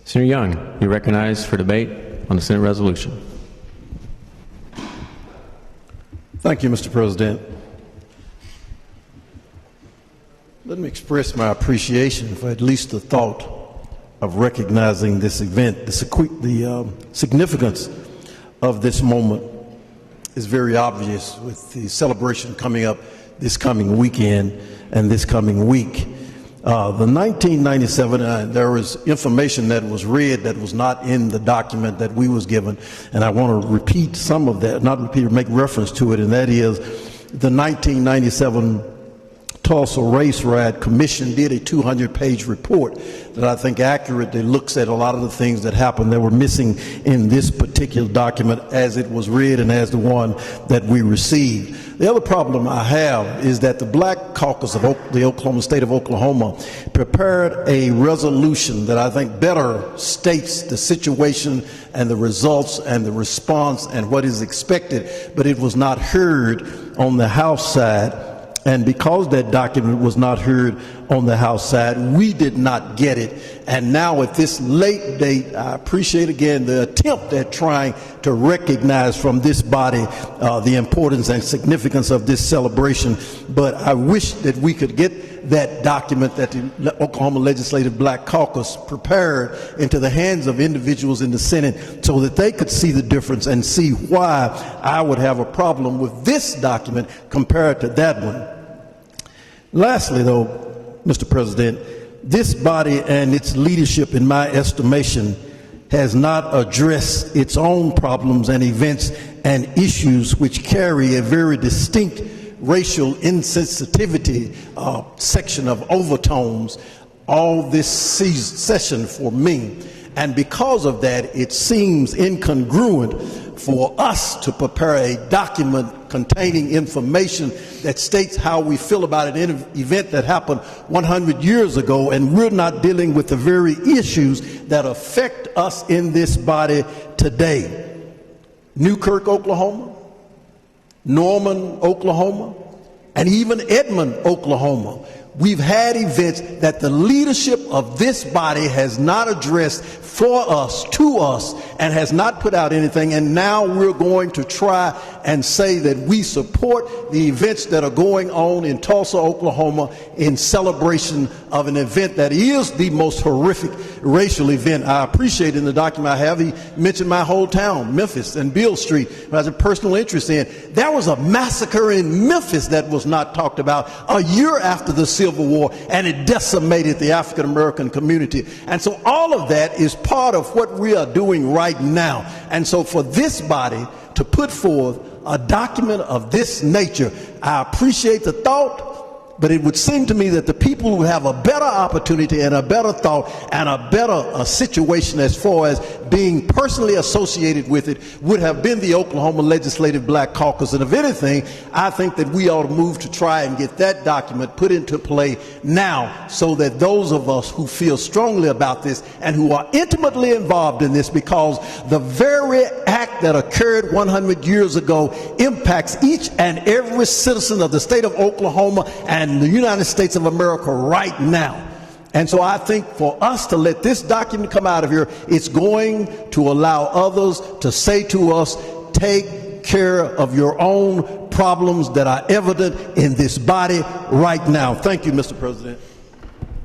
Senator Young, you're recognized for debate on the Senate resolution. Thank you, Mr. President. Let me express my appreciation for at least the thought of recognizing this event. The significance of this moment is very obvious with the celebration coming up this coming weekend and this coming week. The 1997, there was information that was read that was not in the document that we was given, and I want to repeat some of that, not repeat or make reference to it, and that is the 1997 Tulsa Race Riot Commission did a 200-page report that I think accurately looks at a lot of the things that happened that were missing in this particular document as it was read and as the one that we received. The other problem I have is that the Black Caucus of the Oklahoma State of Oklahoma prepared a resolution that I think better states the situation and the results and the response and what is expected, but it was not heard on the House side. And because that document was not heard on the House side, we did not get it. And now at this late date, I appreciate again the attempt at trying to recognize from this body the importance and significance of this celebration. But I wish that we could get that document that the Oklahoma Legislative Black Caucus prepared into the hands of individuals in the Senate so that they could see the difference and see why I would have a problem with this document compared to that one. Lastly, though, Mr. President, this body and its leadership, in my estimation, has not addressed its own problems and events and issues which carry a very distinct racial insensitivity section of overtones all this session for me. And because of that, it seems incongruent for us to prepare a document containing information that states how we feel about an event that happened 100 years ago, and we're not dealing with the very issues that affect us in this body today. Newkirk, Oklahoma, Norman, Oklahoma, and even Edmond, Oklahoma. We've had events that the leadership of this body has not addressed for us, to us, and has not put out anything. And now we're going to try and say that we support the events that are going on in Tulsa, Oklahoma, in celebration of an event that is the most horrific racial event. I appreciate in the document I have, he mentioned my whole town, Memphis, and Beale Street, who has a personal interest in. There was a massacre in Memphis that was not talked about a year after the Civil War, and it decimated the African American community. And so all of that is part of what we are doing right now. And so for this body to put forth a document of this nature, I appreciate the thought, but it would seem to me that the people who have a better opportunity and a better thought and a better situation as far as being personally associated with it would have been the Oklahoma Legislative Black Caucus. And if anything, I think that we ought to move to try and get that document put into play now, so that those of us who feel strongly about this and who are intimately involved in this, because the very act that occurred 100 years ago impacts each and every citizen of the state of Oklahoma and the United States of America right now. And so I think for us to let this document come out of here, it's going to allow others to say to us, take care of your own problems that are evident in this body right now. Thank you, Mr. President.